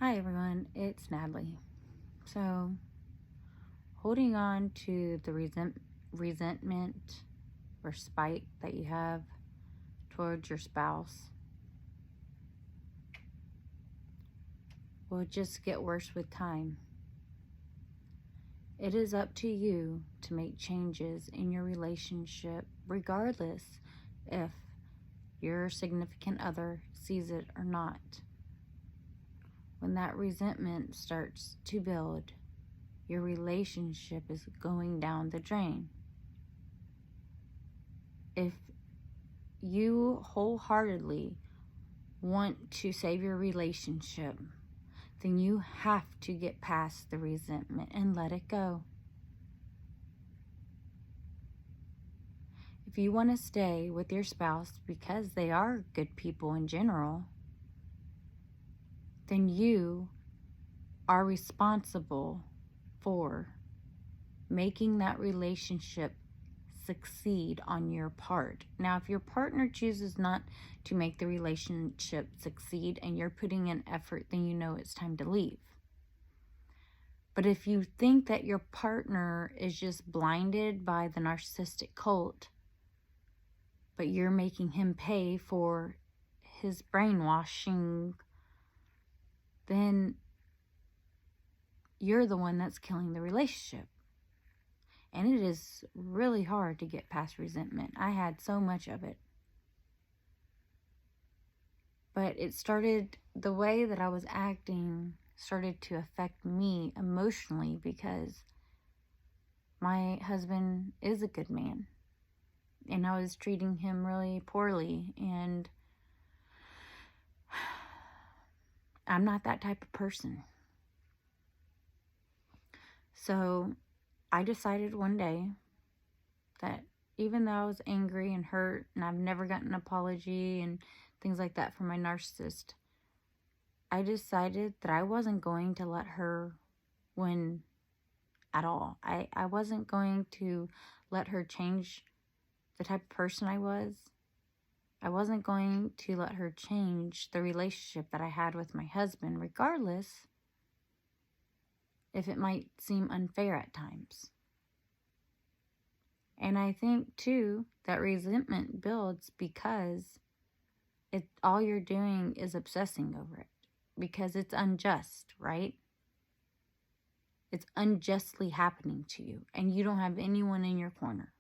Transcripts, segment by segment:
Hi everyone, it's Natalie. So, holding on to the resentment or spite that you have towards your spouse will just get worse with time. It is up to you to make changes in your relationship, regardless if your significant other sees it or not. When that resentment starts to build, your relationship is going down the drain. If you wholeheartedly want to save your relationship, then you have to get past the resentment and let it go. If you want to stay with your spouse because they are good people in general, then you are responsible for making that relationship succeed on your part. Now, if your partner chooses not to make the relationship succeed and you're putting in effort, then you know it's time to leave. But if you think that your partner is just blinded by the narcissistic cult, but you're making him pay for his brainwashing, then you're the one that's killing the relationship. And it is really hard to get past resentment. I had so much of it. But it started, the way that I was acting started to affect me emotionally because my husband is a good man. And I was treating him really poorly. And I'm not that type of person. So I decided one day that even though I was angry and hurt and I've never gotten an apology and things like that from my narcissist, I decided that I wasn't going to let her win at all. I wasn't going to let her change the type of person I was. I wasn't going to let her change the relationship that I had with my husband, regardless if it might seem unfair at times. And I think, too, that resentment builds because all you're doing is obsessing over it. Because it's unjust, right? It's unjustly happening to you. And you don't have anyone in your corner.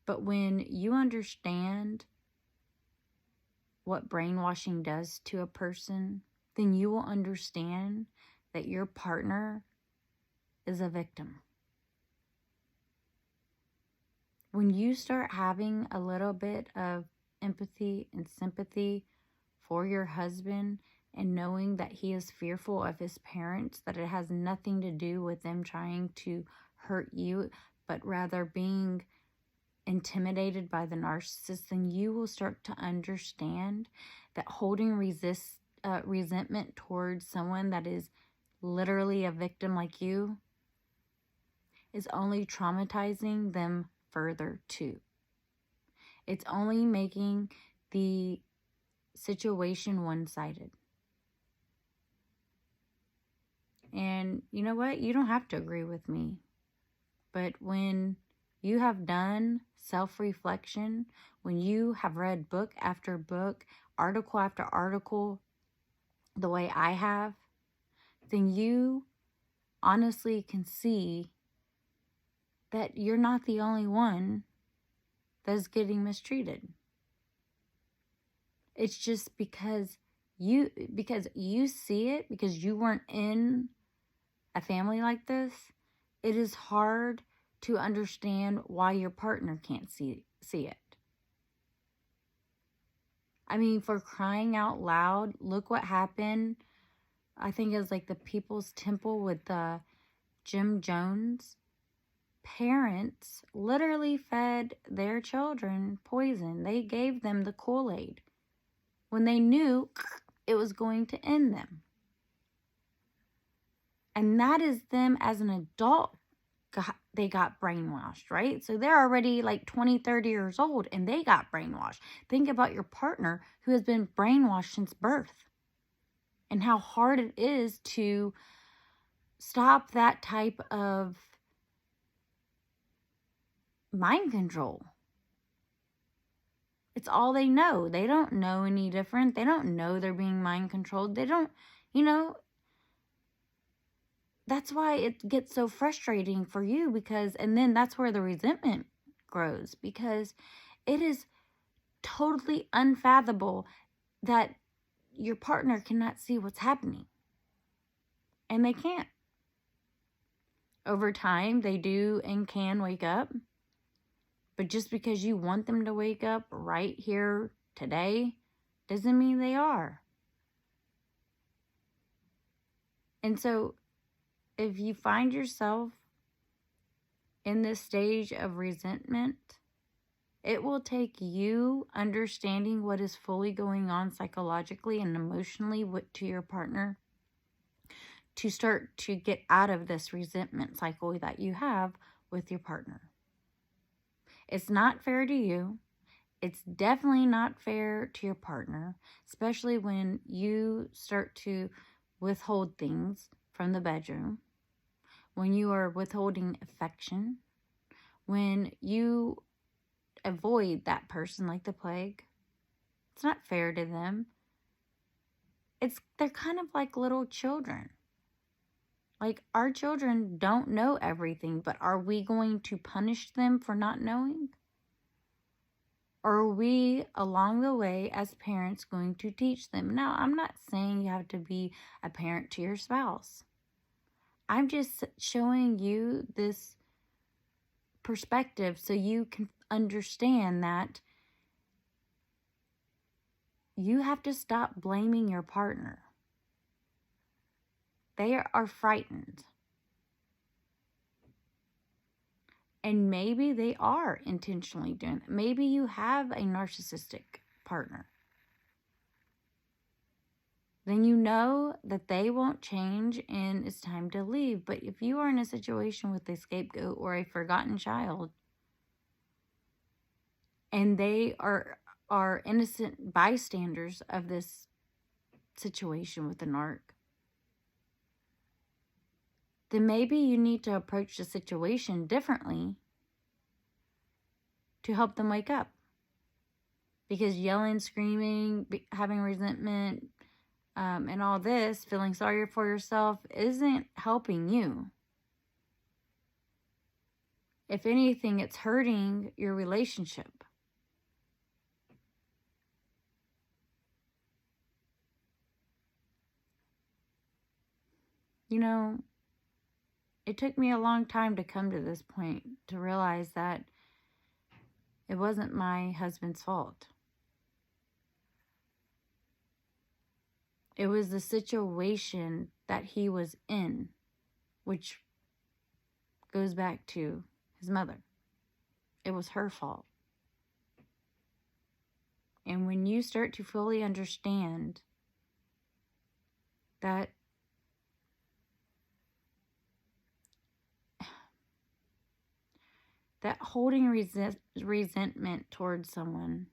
But when you understand what brainwashing does to a person, then you will understand that your partner is a victim. When you start having a little bit of empathy and sympathy for your husband and knowing that he is fearful of his parents, that it has nothing to do with them trying to hurt you, but rather being intimidated by the narcissist, then you will start to understand that holding resentment towards someone that is literally a victim like you is only traumatizing them further too. It's only making the situation one-sided. And you know what? You don't have to agree with me. But when you have done self-reflection, when you have read book after book, article after article, the way I have, then you honestly can see that you're not the only one that's getting mistreated. It's just because you see it, because you weren't in a family like this, it is hard to understand why your partner can't see it. I mean, for crying out loud, look what happened. I think it was like the People's Temple with Jim Jones. Parents literally fed their children poison. They gave them the Kool-Aid when they knew it was going to end them. And that is them as an adult. They got brainwashed, right? So they're already like 20, 30 years old and they got brainwashed. Think about your partner who has been brainwashed since birth. and how hard it is to stop that type of mind control. It's all they know. They don't know any different. They don't know they're being mind controlled. They don't, that's why it gets so frustrating for you, because, and then that's where the resentment grows, because it is totally unfathomable that your partner cannot see what's happening. And they can't. Over time, they do and can wake up. But just because you want them to wake up right here today doesn't mean they are. And so if you find yourself in this stage of resentment, it will take you understanding what is fully going on psychologically and emotionally to your partner to start to get out of this resentment cycle that you have with your partner. It's not fair to you. It's definitely not fair to your partner, especially when you start to withhold things from the bedroom, when you are withholding affection, when you avoid that person like the plague. It's not fair to them. They're kind of like little children. Like, our children don't know everything, but are we going to punish them for not knowing? Or are we, along the way, as parents, going to teach them? Now, I'm not saying you have to be a parent to your spouse. I'm just showing you this perspective so you can understand that you have to stop blaming your partner. They are frightened. And maybe they are intentionally doing it. Maybe you have a narcissistic partner. Then you know that they won't change and it's time to leave. But if you are in a situation with a scapegoat or a forgotten child, and they are innocent bystanders of this situation with the narc, then maybe you need to approach the situation differently to help them wake up. Because yelling, screaming, having resentment, and all this, feeling sorry for yourself, isn't helping you. If anything, it's hurting your relationship. It took me a long time to come to this point, to realize that it wasn't my husband's fault. It was the situation that he was in, which goes back to his mother. It was her fault. And when you start to fully understand that holding resentment towards someone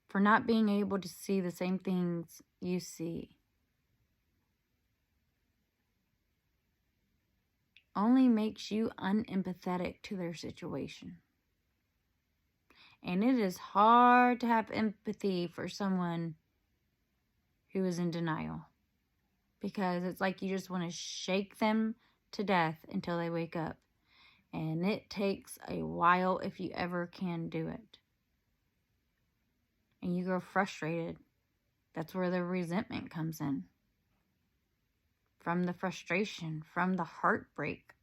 for not being able to see the same things you see only makes you unempathetic to their situation. And it is hard to have empathy for someone who is in denial, because it's like you just want to shake them to death until they wake up. And it takes a while if you ever can do it. And you grow frustrated. That's where the resentment comes in. From the frustration, from the heartbreak,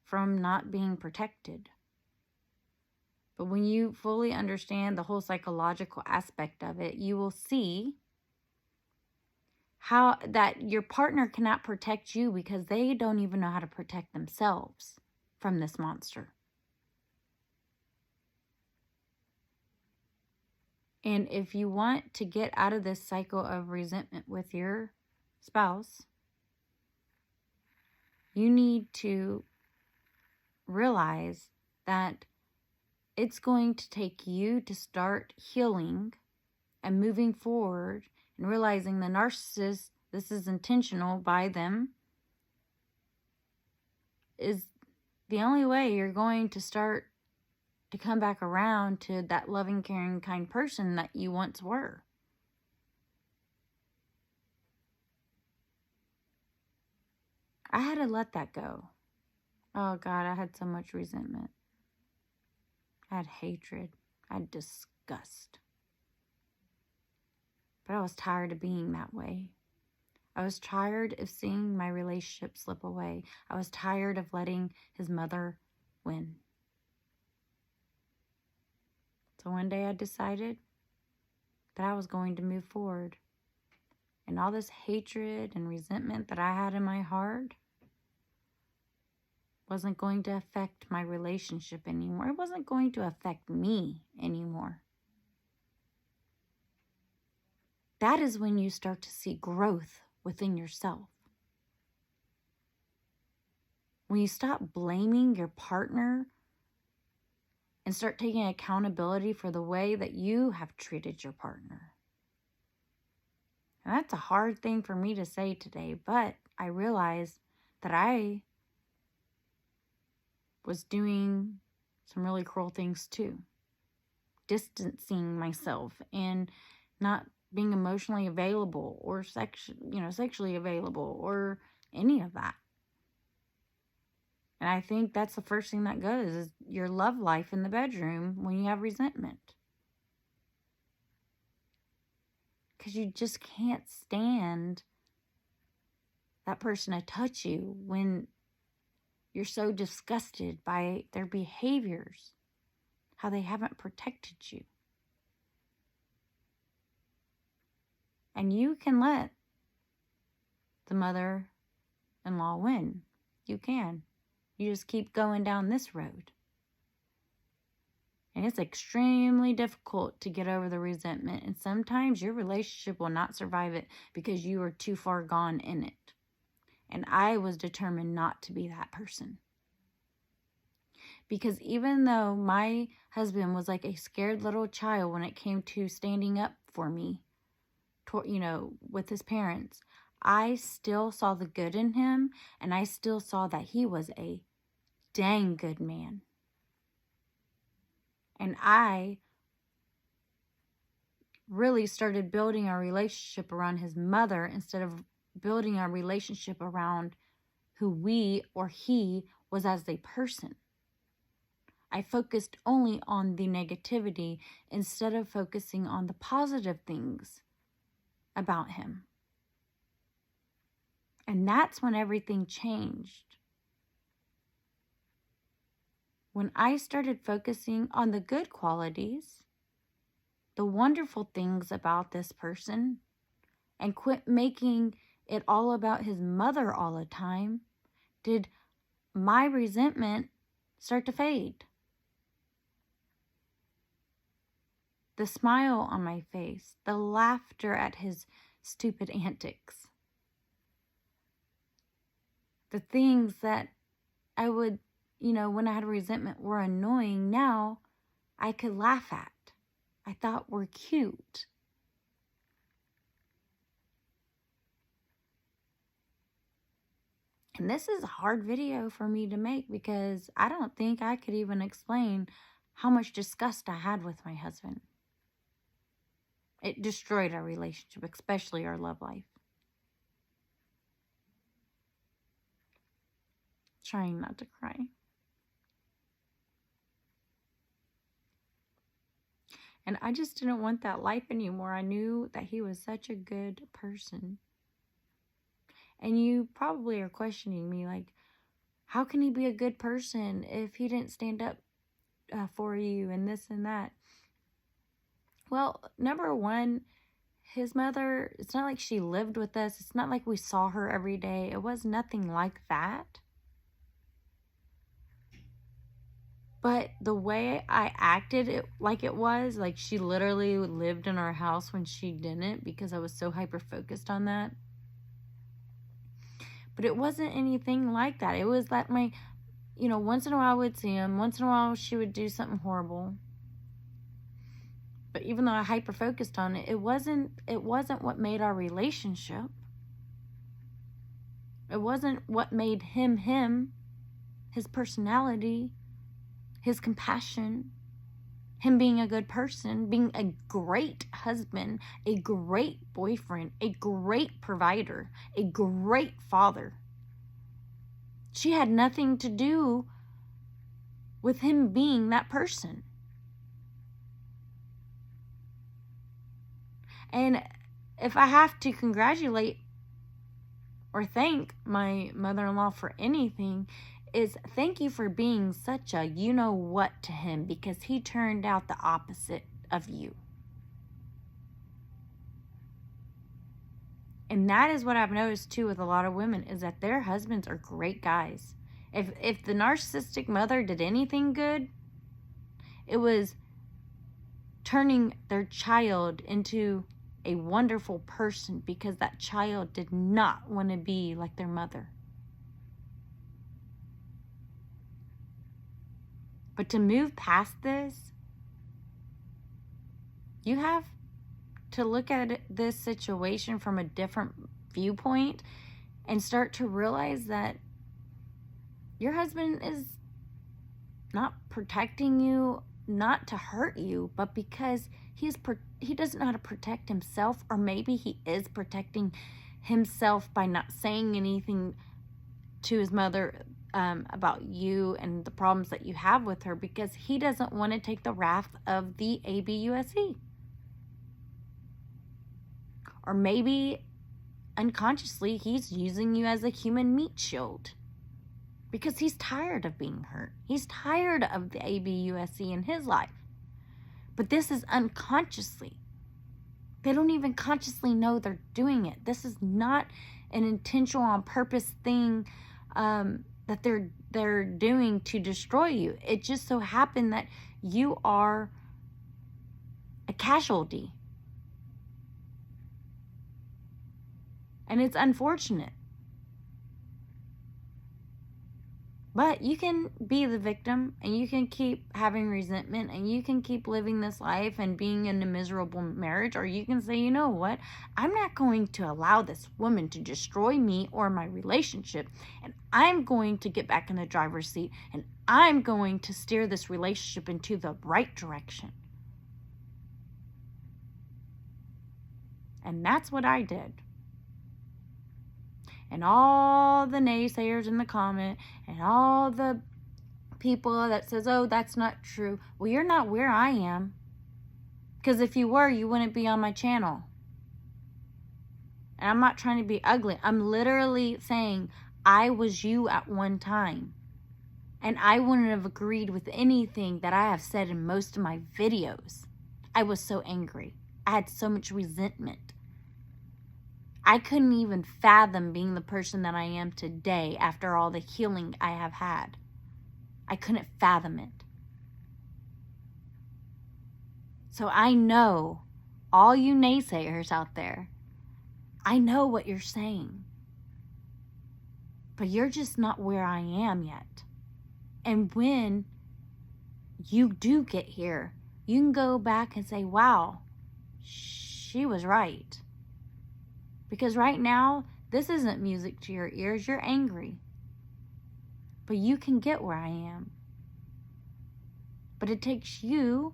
from not being protected. But when you fully understand the whole psychological aspect of it, you will see how that your partner cannot protect you because they don't even know how to protect themselves from this monster. And if you want to get out of this cycle of resentment with your spouse, you need to realize that it's going to take you to start healing and moving forward and realizing the narcissist, this is intentional by them, is the only way you're going to start to come back around to that loving, caring, kind person that you once were. I had to let that go. Oh God, I had so much resentment. I had hatred. I had disgust. But I was tired of being that way. I was tired of seeing my relationship slip away. I was tired of letting his mother win. So one day I decided that I was going to move forward. And all this hatred and resentment that I had in my heart wasn't going to affect my relationship anymore. It wasn't going to affect me anymore. That is when you start to see growth within yourself. When you stop blaming your partner and start taking accountability for the way that you have treated your partner. And that's a hard thing for me to say today, but I realized that I was doing some really cruel things too. Distancing myself and not being emotionally available or sexually available or any of that. And I think that's the first thing that goes is your love life in the bedroom when you have resentment. Because you just can't stand that person to touch you when you're so disgusted by their behaviors, how they haven't protected you. And you can let the mother-in-law win. You can. You just keep going down this road. And it's extremely difficult to get over the resentment. And sometimes your relationship will not survive it because you are too far gone in it. And I was determined not to be that person. Because even though my husband was like a scared little child when it came to standing up for me, with his parents, I still saw the good in him, and I still saw that he was a dang good man. And I really started building our relationship around his mother instead of building our relationship around who we or he was as a person. I focused only on the negativity instead of focusing on the positive things about him. And that's when everything changed. When I started focusing on the good qualities, the wonderful things about this person, and quit making it all about his mother all the time, did my resentment start to fade. The smile on my face, the laughter at his stupid antics, the things that I would, when I had resentment were annoying, now I could laugh at. I thought were cute. And this is a hard video for me to make because I don't think I could even explain how much disgust I had with my husband. It destroyed our relationship, especially our love life. Trying not to cry. And I just didn't want that life anymore. I knew that he was such a good person. And you probably are questioning me, like, how can he be a good person if he didn't stand up for you and this and that? Well, number one, his mother, it's not like she lived with us. It's not like we saw her every day. It was nothing like that. But the way I acted it like she literally lived in our house when she didn't, because I was so hyper-focused on that. But it wasn't anything like that. It was that once in a while I would see him. Once in a while she would do something horrible. But even though I hyper focused on it, it wasn't what made our relationship. It wasn't what made him him, his personality, his compassion, him being a good person, being a great husband, a great boyfriend, a great provider, a great father. She had nothing to do with him being that person. And if I have to congratulate or thank my mother-in-law for anything, is thank you for being such a you-know-what to him, because he turned out the opposite of you. And that is what I've noticed too with a lot of women, is that their husbands are great guys. If the narcissistic mother did anything good, it was turning their child into a wonderful person, because that child did not want to be like their mother. But to move past this, you have to look at this situation from a different viewpoint and start to realize that your husband is not protecting you, not to hurt you, but because he doesn't know how to protect himself, or maybe he is protecting himself by not saying anything to his mother about you and the problems that you have with her, because he doesn't want to take the wrath of the ABUSC. Or maybe unconsciously he's using you as a human meat shield, because he's tired of being hurt. He's tired of the ABUSC in his life. But this is unconsciously. They don't even consciously know they're doing it. This is not an intentional, on purpose thing that they're doing to destroy you. It just so happened that you are a casualty. And it's unfortunate. But you can be the victim, and you can keep having resentment, and you can keep living this life and being in a miserable marriage, or you can say, you know what, I'm not going to allow this woman to destroy me or my relationship, and I'm going to get back in the driver's seat, and I'm going to steer this relationship into the right direction. And that's what I did. And all the naysayers in the comment, and all the people that says, oh, that's not true. Well, you're not where I am. Because if you were, you wouldn't be on my channel. And I'm not trying to be ugly. I'm literally saying I was you at one time. And I wouldn't have agreed with anything that I have said in most of my videos. I was so angry. I had so much resentment. I couldn't even fathom being the person that I am today after all the healing I have had. I couldn't fathom it. So I know, all you naysayers out there, I know what you're saying. But you're just not where I am yet. And when you do get here, you can go back and say, wow, she was right. Because right now, this isn't music to your ears. You're angry. But you can get where I am. But it takes you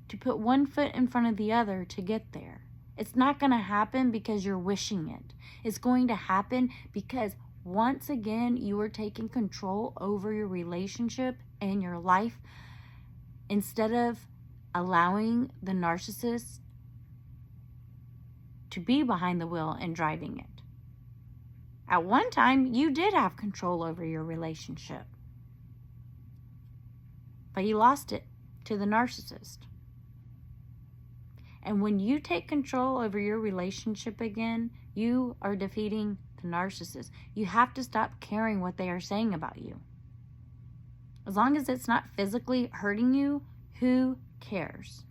to put one foot in front of the other to get there. It's not going to happen because you're wishing it. It's going to happen because once again, you are taking control over your relationship and your life, instead of allowing the narcissist to be behind the wheel and driving it. At one time, you did have control over your relationship, but you lost it to the narcissist. And when you take control over your relationship again, you are defeating the narcissist. You have to stop caring what they are saying about you. As long as it's not physically hurting you, who cares?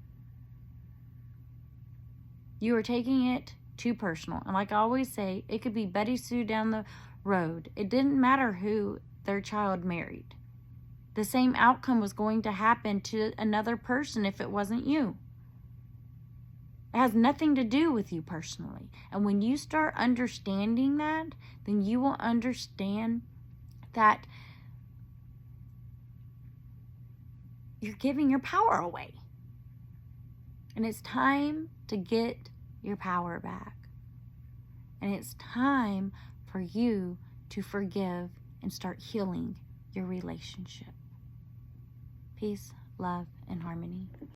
You are taking it too personal. And like I always say, it could be Betty Sue down the road. It didn't matter who their child married. The same outcome was going to happen to another person if it wasn't you. It has nothing to do with you personally. And when you start understanding that, then you will understand that you're giving your power away. And it's time to get your power back. And it's time for you to forgive and start healing your relationship. Peace, love, and harmony.